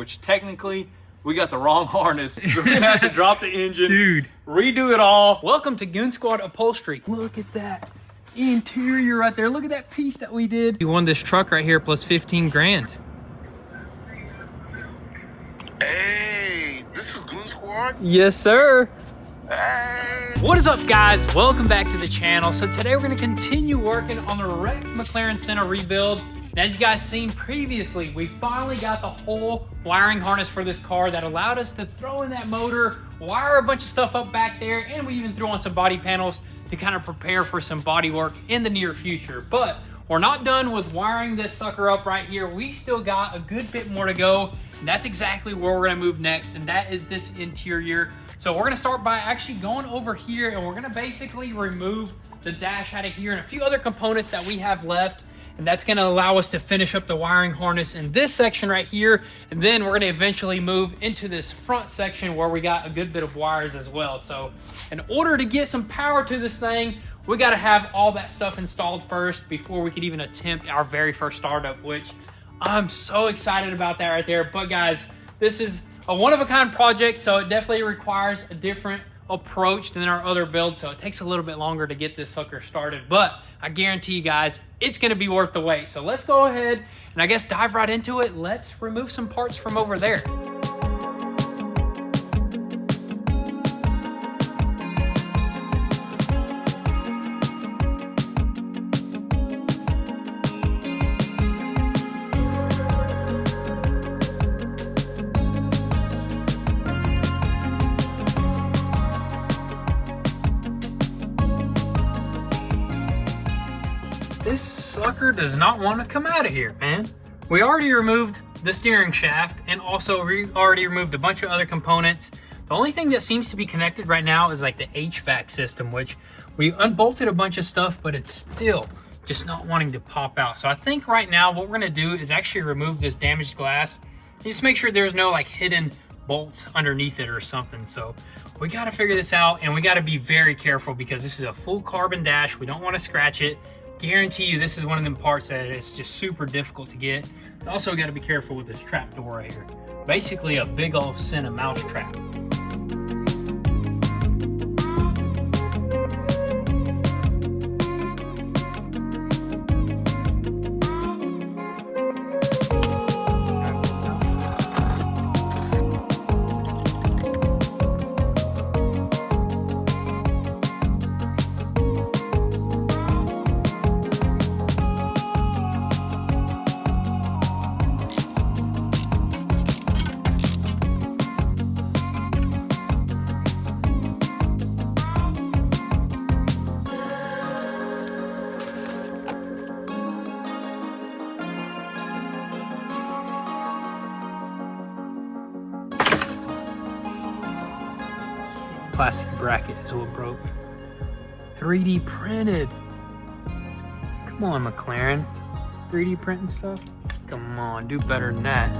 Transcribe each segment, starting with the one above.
which technically we got the wrong harness. We're gonna have to drop the engine, Dude, redo it all. welcome to Goon Squad Upholstery. Look at that interior right there. Look at that piece that we did. You won this truck right here plus 15 grand. Hey, this is Goon Squad. Yes, sir. Hey. What is up, guys? Welcome back to the channel. So today we're going to continue working on the wrecked McLaren Senna rebuild. And as you guys seen previously, we finally got the whole wiring harness for this car that allowed us to throw in that motor, wire a bunch of stuff up back there, and we even threw on some body panels to kind of prepare for some body work in the near future. But we're not done with wiring this sucker up right here. We still got a good bit more to go. And that's exactly where we're gonna move next, and that is this interior. So we're gonna start by actually going over here, and we're gonna basically remove the dash out of here and a few other components that we have left. And that's gonna allow us to finish up the wiring harness in this section right here. And then we're gonna eventually move into this front section where we got a good bit of wires as well. So in order to get some power to this thing, we gotta have all that stuff installed first before we could even attempt our very first startup, which I'm so excited about that right there. But guys, this is a one-of-a-kind project, so it definitely requires a different approach than our other builds, so it takes a little bit longer to get this sucker started, but I guarantee you guys it's going to be worth the wait. So let's go ahead and I guess dive right into it. Let's remove some parts from over there. This sucker does not want to come out of here, man. We already removed the steering shaft and also already removed a bunch of other components. The only thing that seems to be connected right now is like the HVAC system, which we unbolted a bunch of stuff, but it's still just not wanting to pop out. So I think right now what we're gonna do is actually remove this damaged glass. Just make sure there's no like hidden bolts underneath it or something. So we gotta figure this out, and we gotta be very careful because this is a full carbon dash. We don't wanna scratch it. Guarantee you this is one of them parts that is just super difficult to get. And also got to be careful with this trap door right here. Basically a big old Senna mouse trap. Plastic bracket is what broke. 3D printed. Come on, McLaren. 3D printing stuff? Come on, do better than that.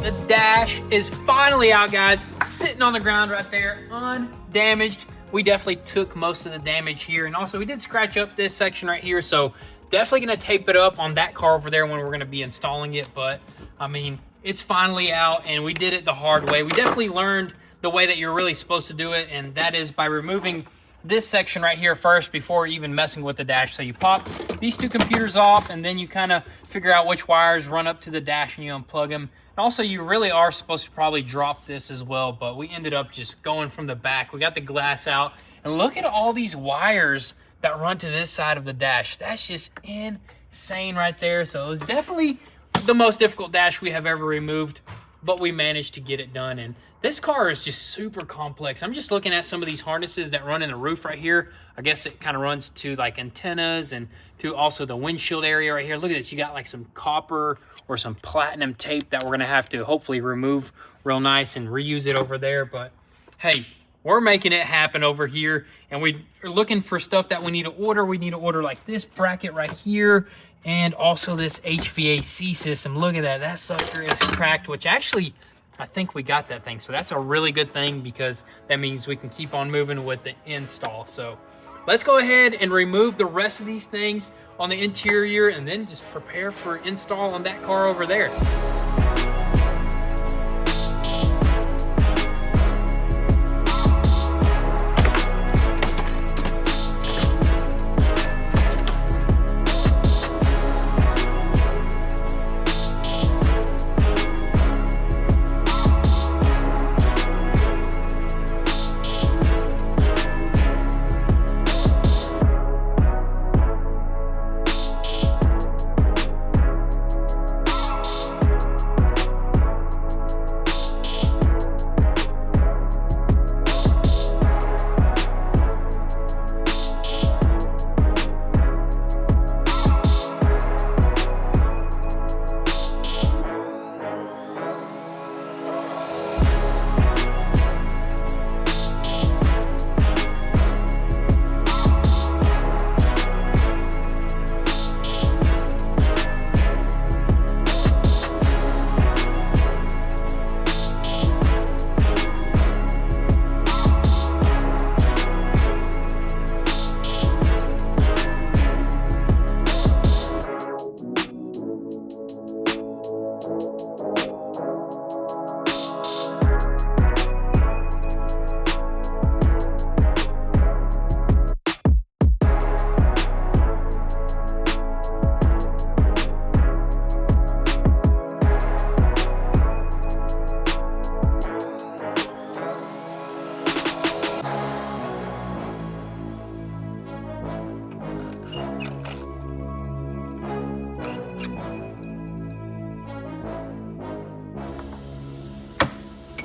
The dash is finally out, guys. Sitting on the ground right there, undamaged. We definitely took most of the damage here. And also we did scratch up this section right here. So definitely gonna tape it up on that car over there when we're gonna be installing it. But I mean, it's finally out and we did it the hard way. We definitely learned the way that you're really supposed to do it. And that is by removing this section right here first before even messing with the dash. So you pop these two computers off and then you kind of figure out which wires run up to the dash and you unplug them. And also you really are supposed to probably drop this as well, but we ended up just going from the back. We got the glass out and look at all these wires that run to this side of the dash. That's just insane right there. So it was definitely the most difficult dash we have ever removed. but we managed to get it done. And this car is just super complex. I'm just looking at some of these harnesses that run in the roof right here. I guess it kind of runs to like antennas and to also the windshield area right here. Look at this. You got like some copper or some platinum tape that we're going to have to hopefully remove real nice and reuse it over there. But hey, we're making it happen over here, and we are looking for stuff that we need to order. We need to order like this bracket right here, and also this HVAC system. Look at that. That sucker is cracked, which actually, I think we got that thing. So that's a really good thing, because that means we can keep on moving with the install. So let's go ahead and remove the rest of these things on the interior, and then just prepare for install on that car over there.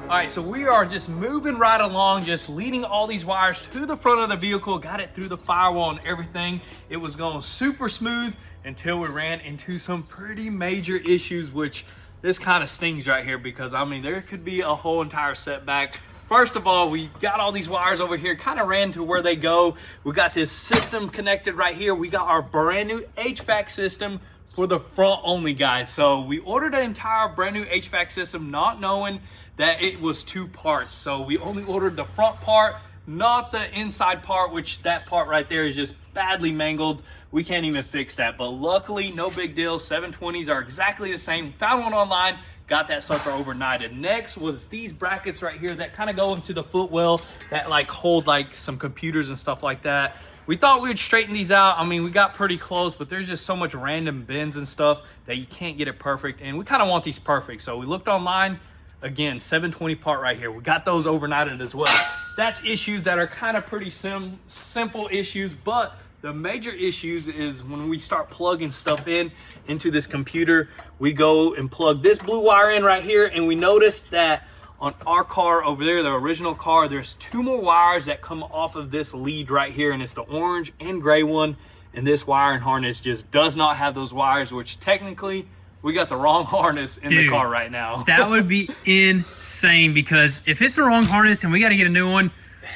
All right, so we are just moving right along, just leading all these wires to the front of the vehicle, got it through the firewall and everything. It was going super smooth until we ran into some pretty major issues, which this kind of stings right here, because I mean, there could be a whole entire setback. First of all, we got all these wires over here, kind of ran to where they go. We got this system connected right here. We got our brand new HVAC system for the front only, guys. So we ordered an entire brand new HVAC system, not knowing that it was two parts. So we only ordered the front part, not the inside part, which that part right there is just badly mangled. We can't even fix that, but luckily, no big deal. 720s are exactly the same. Found one online, got that sucker overnighted. Next was these brackets right here that kind of go into the footwell that like hold like some computers and stuff like that. We thought we would straighten these out. I mean, we got pretty close, but there's just so much random bends and stuff that you can't get it perfect. And we kind of want these perfect. So we looked online. Again, 720 part right here. We got those overnighted as well. That's issues that are kind of pretty simple issues, but the major issues is when we start plugging stuff into this computer. We go and plug this blue wire in right here, and we noticed that on our car over there, the original car, there's two more wires that come off of this lead right here, and it's the orange and gray one, and this wiring harness just does not have those wires, which technically we got the wrong harness in the car right now. That would be insane, because if it's the wrong harness and we got to get a new one,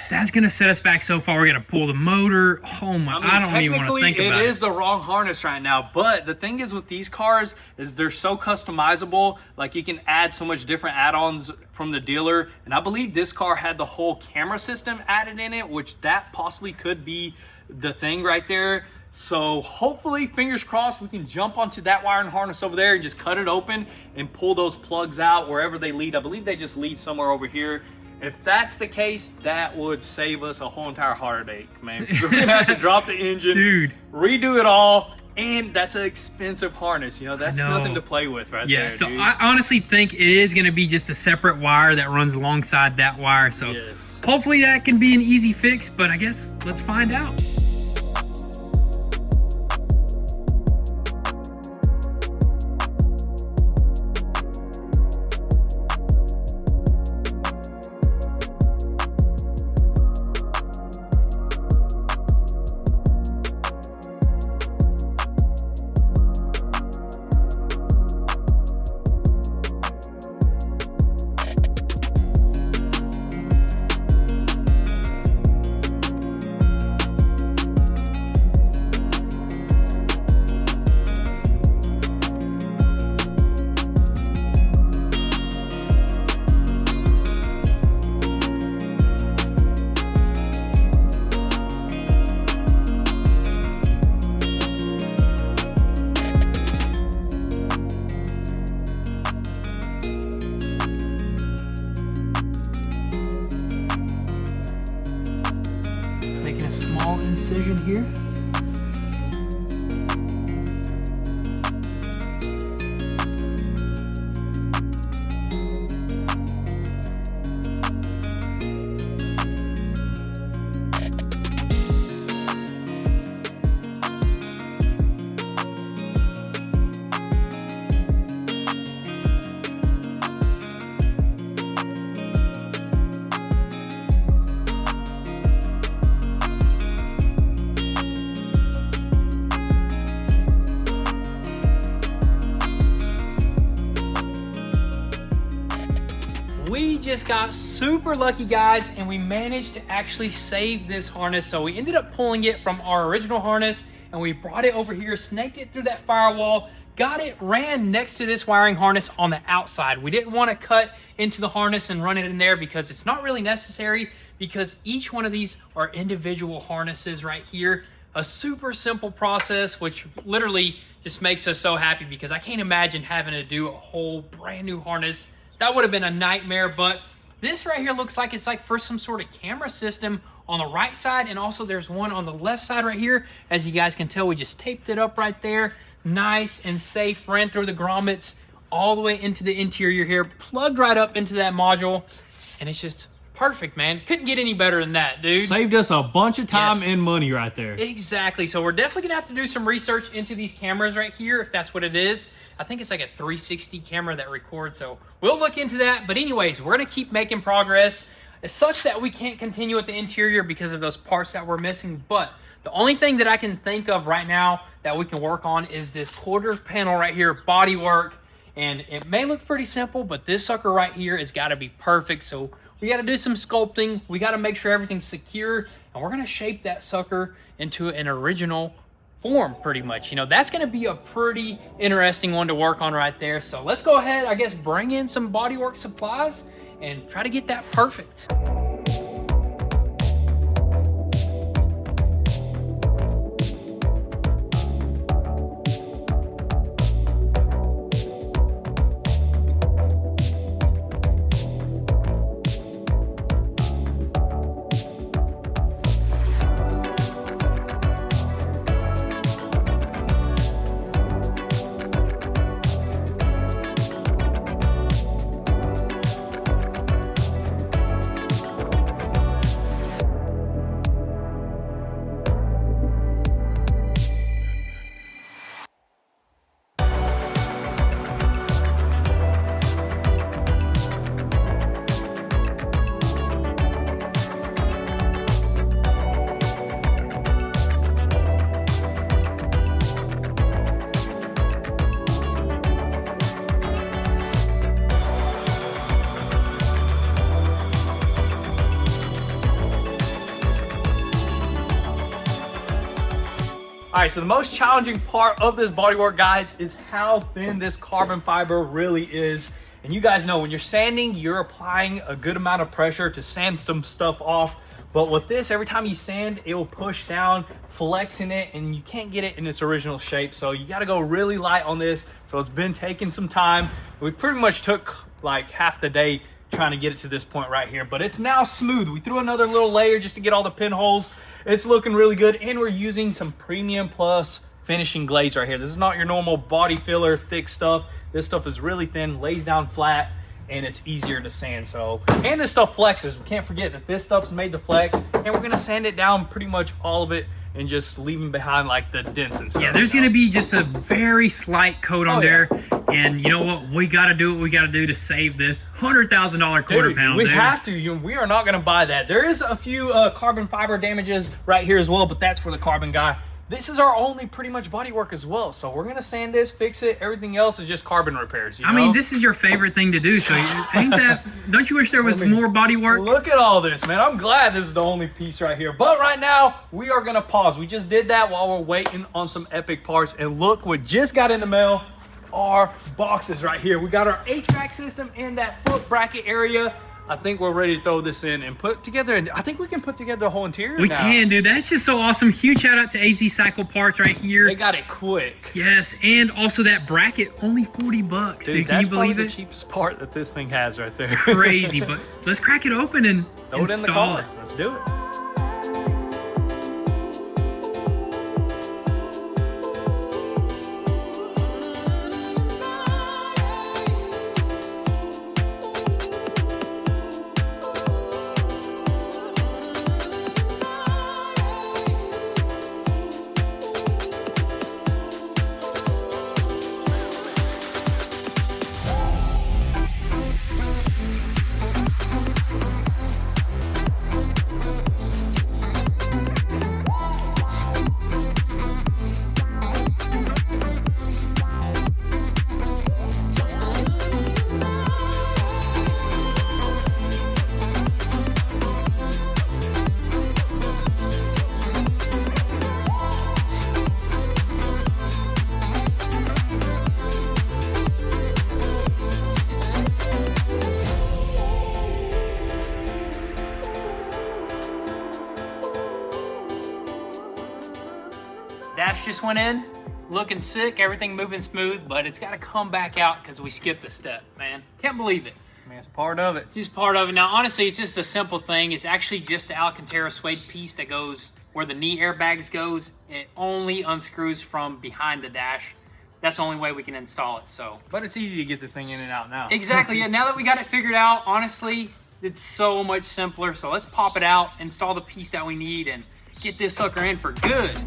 that's going to set us back so far. We're going to pull the motor. Oh my, I don't even want to think about it. It is the wrong harness right now, but the thing is with these cars is they're so customizable. Like you can add so much different add-ons from the dealer. And I believe this car had the whole camera system added in it, which that possibly could be the thing right there. So hopefully, fingers crossed, we can jump onto that wiring harness over there and just cut it open and pull those plugs out wherever they lead. I believe they just lead somewhere over here. If that's the case, that would save us a whole entire heartache, man. We're gonna have to drop the engine, dude, redo it all, and that's an expensive harness. You know, that's nothing to play with right there. Yeah, so dude, I honestly think it is gonna be just a separate wire that runs alongside that wire. So yes, hopefully that can be an easy fix, but I guess let's find out. incision here. We just got super lucky, guys, and we managed to actually save this harness. So we ended up pulling it from our original harness and we brought it over here, snaked it through that firewall, got it ran next to this wiring harness on the outside. We didn't want to cut into the harness and run it in there because it's not really necessary, because each one of these are individual harnesses right here. A super simple process, which literally just makes us so happy, because I can't imagine having to do a whole brand new harness. That would have been a nightmare. But this right here looks like it's like for some sort of camera system on the right side, and also there's one on the left side right here. As you guys can tell, we just taped it up right there. Nice and safe, ran through the grommets all the way into the interior here, plugged right up into that module, and it's just perfect, man. Couldn't get any better than that, dude. Saved us a bunch of time and money right there. Exactly. So we're definitely gonna have to do some research into these cameras right here, if that's what it is. I think it's like a 360 camera that records, so we'll look into that. But anyways, we're gonna keep making progress. It sucks that we can't continue with the interior because of those parts that we're missing, but the only thing that I can think of right now that we can work on is this quarter panel right here, body work. And it may look pretty simple, but this sucker right here has got to be perfect. So we got to do some sculpting. We got to make sure everything's secure, and we're going to shape that sucker into an original form pretty much. You know, that's going to be a pretty interesting one to work on right there. So let's go ahead, I guess, bring in some bodywork supplies and try to get that perfect. All right, so the most challenging part of this bodywork, guys, is how thin this carbon fiber really is. And you guys know when you're sanding, you're applying a good amount of pressure to sand some stuff off. But with this, every time you sand, it will push down, flexing it, and you can't get it in its original shape. So you gotta go really light on this. So it's been taking some time. We pretty much took like half the day trying to get it to this point right here, but it's now smooth. We threw another little layer just to get all the pinholes. It's looking really good, and we're using some Premium Plus finishing glaze right here. This is not your normal body filler thick stuff. This stuff is really thin, lays down flat, and it's easier to sand. So, and this stuff flexes. We can't forget that this stuff's made to flex, and we're gonna sand it down pretty much all of it and just leaving behind like the dents and stuff. Yeah, there's gonna be just a very slight coat on there. And you know what? We gotta do what we gotta do to save this $100,000 quarter panel. We have to. We are not gonna buy that. There is a few carbon fiber damages right here as well, but that's for the carbon guy. This is our only pretty much body work as well. So we're gonna sand this, fix it. Everything else is just carbon repairs. You know? I mean, this is your favorite thing to do. So ain't that? Don't you wish there was more body work? Look at all this, man. I'm glad this is the only piece right here. But right now, we are gonna pause. We just did that while we're waiting on some epic parts. And look what just got in the mail. Our boxes right here. We got our HVAC system in that foot bracket area. I think we're ready to throw this in and put together, and I think we can put together the whole interior We now. can, dude. That's just so awesome. Huge shout out to AZ Cycle Parts right here. They got it quick. Yes, and also that bracket, only 40 bucks. Dude, Can you believe the it? cheapest part that this thing has right there. Crazy, but let's crack it open and throw it in the install car. it. Let's do it. Dash just went in, looking sick, everything moving smooth, but it's got to come back out because we skipped a step, man. Can't believe it. I mean, it's part of it. Just part of it. Now, honestly, it's just a simple thing. It's actually just the Alcantara suede piece that goes where the knee airbags goes. It only unscrews from behind the dash. That's the only way we can install it, so. But it's easy to get this thing in and out now. Exactly, yeah. Now that we got it figured out, honestly, it's so much simpler. So let's pop it out, install the piece that we need, and get this sucker in for good.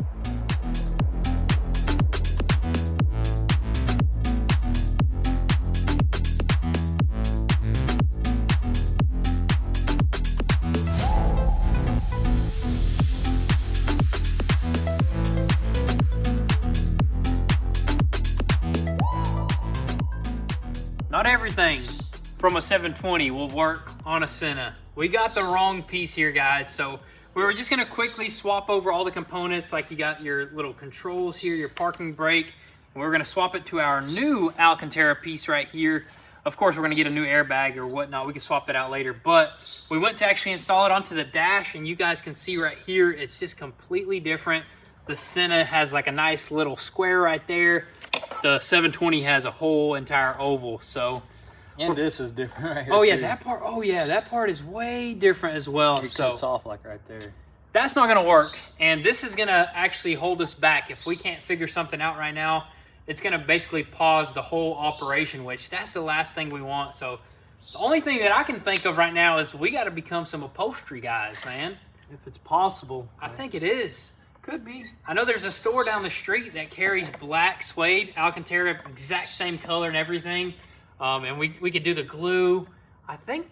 Not everything from a 720 will work on a Senna. We got the wrong piece here, guys. So we were just gonna quickly swap over all the components, like you got your little controls here, your parking brake, and we're gonna swap it to our new Alcantara piece right here. Of course, we're gonna get a new airbag or whatnot. We can swap that out later, but we went to actually install it onto the dash, and you guys can see right here, it's just completely different. The Senna has like a nice little square right there. The 720 has a whole entire oval, so. And this is different right here. Oh yeah, too. that part. Oh yeah, that part is way different as well. It so cuts off like right there. that's not gonna work, and this is gonna actually hold us back if we can't figure something out right now. It's gonna basically pause the whole operation, which that's the last thing we want. So the only thing that I can think of right now is we got to become some upholstery guys, man. If it's possible. I think it is. Could be. I know there's a store down the street that carries black suede, Alcantara, exact same color and everything. And we could do the glue. I think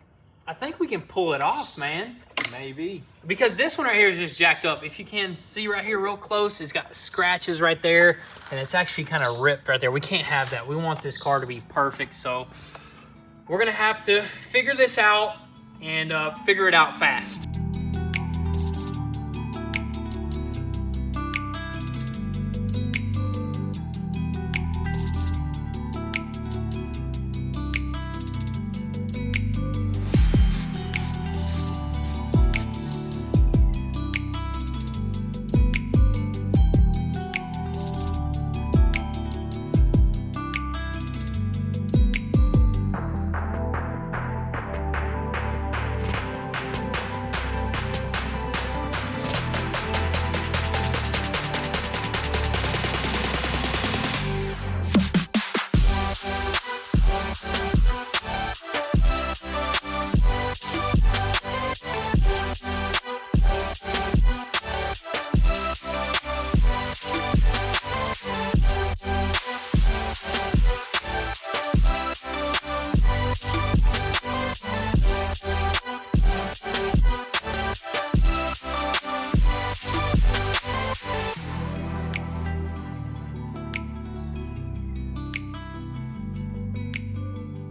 we can pull it off, man. Maybe. Because this one right here is just jacked up. If you can see right here real close, it's got scratches right there, and it's actually kind of ripped right there. We can't have that. We want this car to be perfect, so we're gonna have to figure this out and figure it out fast.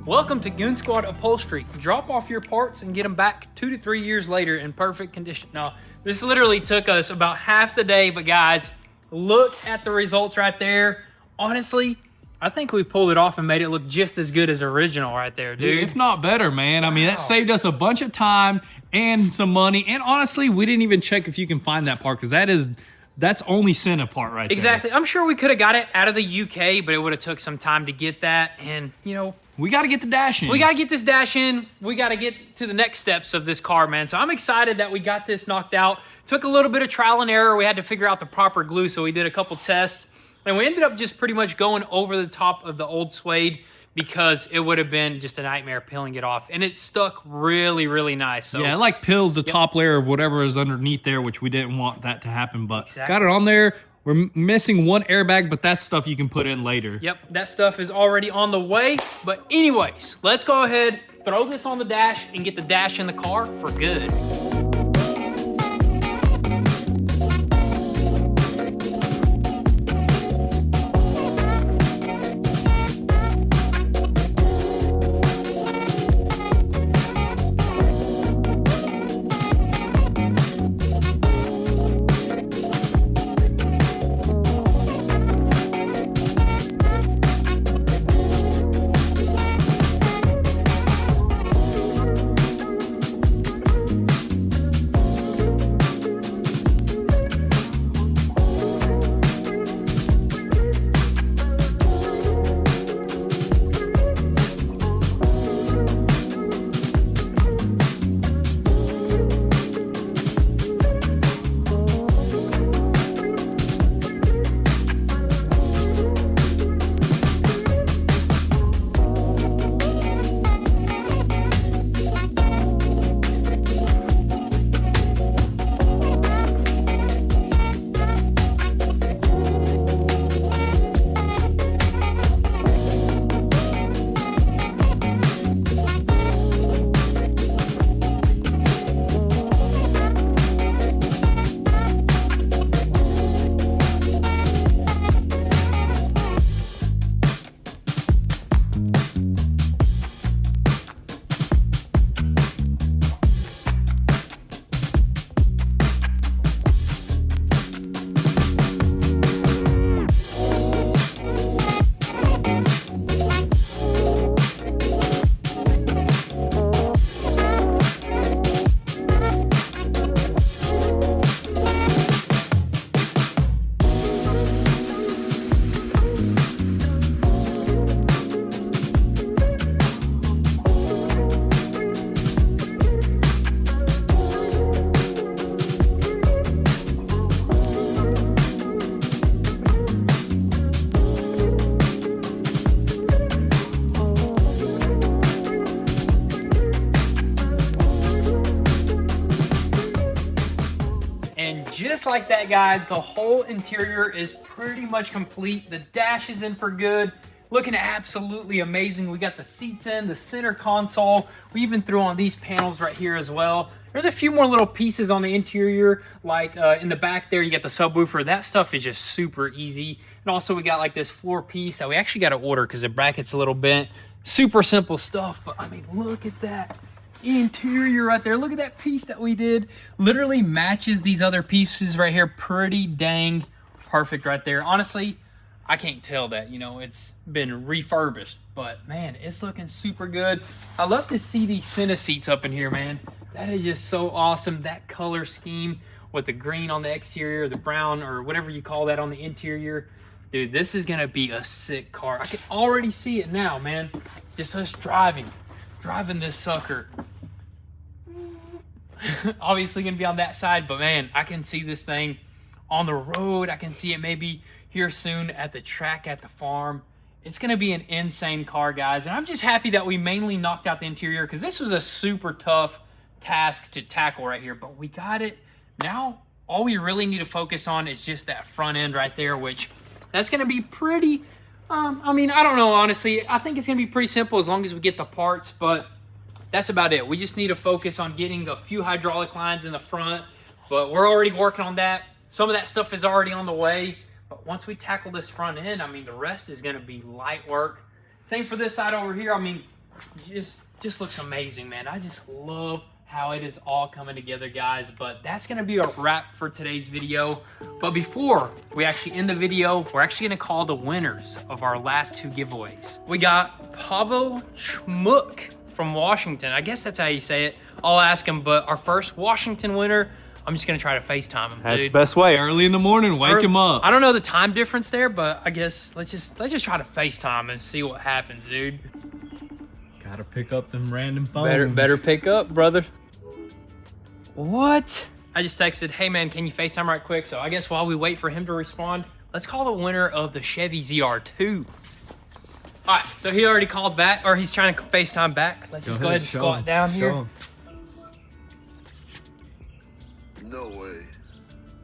Welcome to Goon Squad Upholstery. Drop off your parts and get them back 2 to 3 years later in perfect condition. Now, this literally took us about half the day, but guys, look at the results right there. Honestly, I think we pulled it off and made it look just as good as original right there, dude. If not better, man. I mean, that saved us a bunch of time and some money. And honestly, we didn't even check if you can find that part, because that's only Senna part right there. Exactly. I'm sure we could have got it out of the UK, but it would have took some time to get that. And, you know, we got to get the dash in. we got to get this dash in. We got to get to the next steps of this car, man. So I'm excited that we got this knocked out. Took a little bit of trial and error. We had to figure out the proper glue, so we did a couple tests. And we ended up just pretty much going over the top of the old suede because it would have been just a nightmare peeling it off. And it stuck really, really nice. So, yeah, it like peels the top layer of whatever is underneath there, which we didn't want that to happen. But Exactly. got it on there. We're missing one airbag, but that's stuff you can put in later. Yep, that stuff is already on the way. But anyways, let's go ahead, throw this on the dash, and get the dash in the car for good. just like that, guys, the whole interior is pretty much complete. The dash is in for good. Looking absolutely amazing. We got the seats in, the center console. We even threw on these panels right here as well. There's a few more little pieces on the interior, like in the back there, you got the subwoofer. That stuff is just super easy. And also we got like this floor piece that we actually got to order because the bracket's a little bent. Super simple stuff, but I mean, look at that interior right there. Look at that piece that we did. Literally matches these other pieces right here. Pretty dang perfect right there. Honestly, I can't tell that, you know, it's been refurbished, but man, it's looking super good. I love to see these Senna seats up in here, man. That is just so awesome. That color scheme with the green on the exterior, the brown, or whatever you call that on the interior. Dude, this is gonna be a sick car. I can already see it now, man. Just us driving this sucker. Obviously gonna be on that side, but man, I can see this thing on the road. I can see it maybe here soon at the track at the farm. It's gonna be an insane car, guys. And I'm just happy that we mainly knocked out the interior because this was a super tough task to tackle right here, but we got it. Now, all we really need to focus on is just that front end right there, which that's gonna be pretty, I mean, I don't know, honestly. I think it's gonna be pretty simple as long as we get the parts, but that's about it. We just need to focus on getting a few hydraulic lines in the front, but we're already working on that. Some of that stuff is already on the way, but once we tackle this front end, I mean, the rest is gonna be light work. Same for this side over here. I mean, just looks amazing, man. I just love how it is all coming together, guys. But that's gonna be a wrap for today's video. But before we actually end the video, we're actually gonna call the winners of our last two giveaways. We got Pavel Schmuck from Washington. I guess that's how you say it. I'll ask him, but our first Washington winner, I'm just gonna try to FaceTime him, That's dude. the best way. Early in the morning, wake him up. I don't know the time difference there, but I guess let's just try to FaceTime and see what happens, dude. Gotta pick up them random phones. Better pick up, brother. What? I just texted, hey man, can you FaceTime right quick? So I guess while we wait for him to respond, let's call the winner of the Chevy ZR2. All right, so he already called back, or he's trying to FaceTime back. Let's just go ahead and squat down here. No way.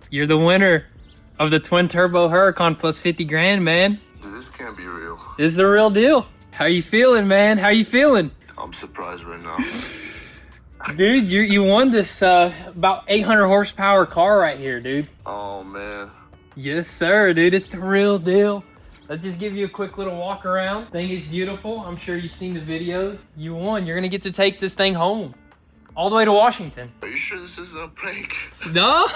You're the winner of the twin turbo Huracan plus 50 grand, man. Dude, this can't be real. This is the real deal. How you feeling, man? How you feeling? I'm surprised right now. Dude, you won this about 800 horsepower car right here, dude. Oh, man. Yes, sir, dude. It's the real deal. Let's just give you a quick little walk around. Thing is beautiful. I'm sure you've seen the videos. You won. You're gonna get to take this thing home, all the way to Washington. Are you sure this isn't a prank? No,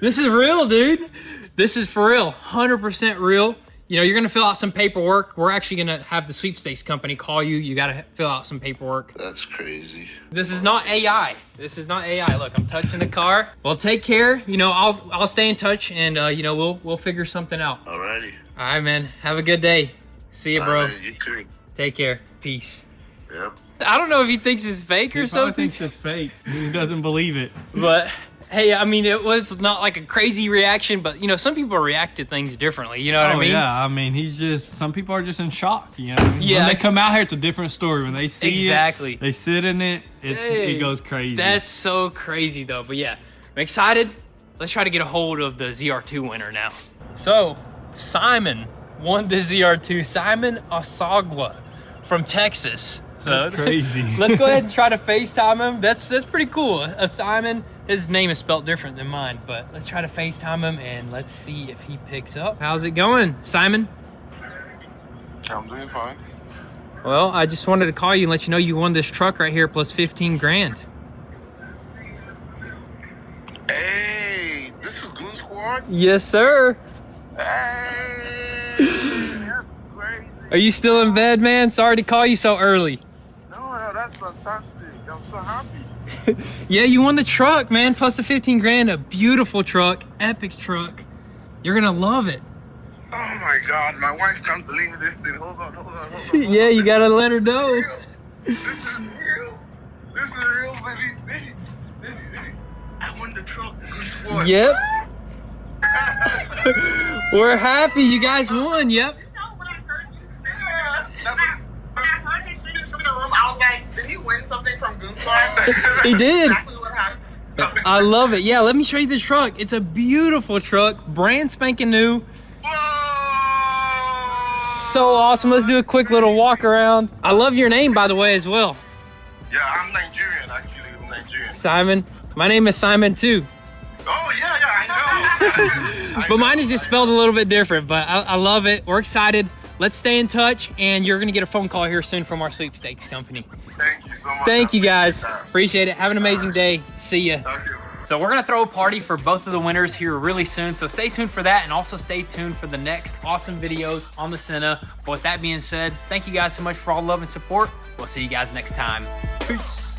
this is real, dude. This is for real, 100% real. You know, you're gonna fill out some paperwork. We're actually gonna have the sweepstakes company call you. You gotta fill out some paperwork. That's crazy. This is not AI. This is not AI. Look, I'm touching the car. Well, take care. You know, I'll stay in touch, and you know, we'll figure something out. Alrighty. All right, man. Have a good day. See you, bro. Man, you too. Take care. Peace. Yep. I don't know if he thinks it's fake or He probably something, thinks it's fake. He doesn't believe it. but hey, I mean, it was not like a crazy reaction, but you know, some people react to things differently. You know what I mean? Yeah, I mean, some people are just in shock, you know? Yeah. When they come out here, it's a different story. When they see Exactly. it, they sit in it, Hey, it goes crazy. That's so crazy, though. But yeah, I'm excited. Let's try to get a hold of the ZR2 winner now. So, Simon won the ZR2. Simon Asagwa from Texas. So That's crazy. Let's go ahead and try to FaceTime him. That's pretty cool. Simon, his name is spelled different than mine, but let's try to FaceTime him and let's see if he picks up. How's it going, Simon? I'm doing fine. Well, I just wanted to call you and let you know you won this truck right here plus 15 grand. Hey, this is Goon Squad. Yes, sir. Hey, that's crazy. Are you still in bed, man? Sorry to call you so early. No, that's fantastic. I'm so happy. Yeah, you won the truck, man. Plus the 15 grand. A beautiful truck. Epic truck. You're gonna love it. Oh my God, my wife can't believe this thing. Hold on. Yeah, you gotta let her know. This is real. This is real, baby. I won the truck. Goon Squad. Yep. We're happy you guys won. Yep. When I heard him from the room, I was like, did he win something from Goon Squad? He did. Exactly what happened. I love it. Yeah, let me show you the truck. It's a beautiful truck, brand spanking new. Whoa! So awesome. Let's do a quick little walk around. I love your name, by the way, as well. Yeah, I'm Nigerian, actually. I'm Nigerian. Simon. My name is Simon too. Oh, yeah, I know. But mine is just spelled a little bit different, but I love it. We're excited. Let's stay in touch, and you're going to get a phone call here soon from our sweepstakes company. Thank you so much. Thank you, guys. Appreciate that. Appreciate it. Have an amazing day. See ya. Thank you. So we're gonna throw a party for both of the winners here really soon. So stay tuned for that, and also stay tuned for the next awesome videos on the Senna. But with that being said, thank you guys so much for all the love and support. We'll see you guys next time. Peace.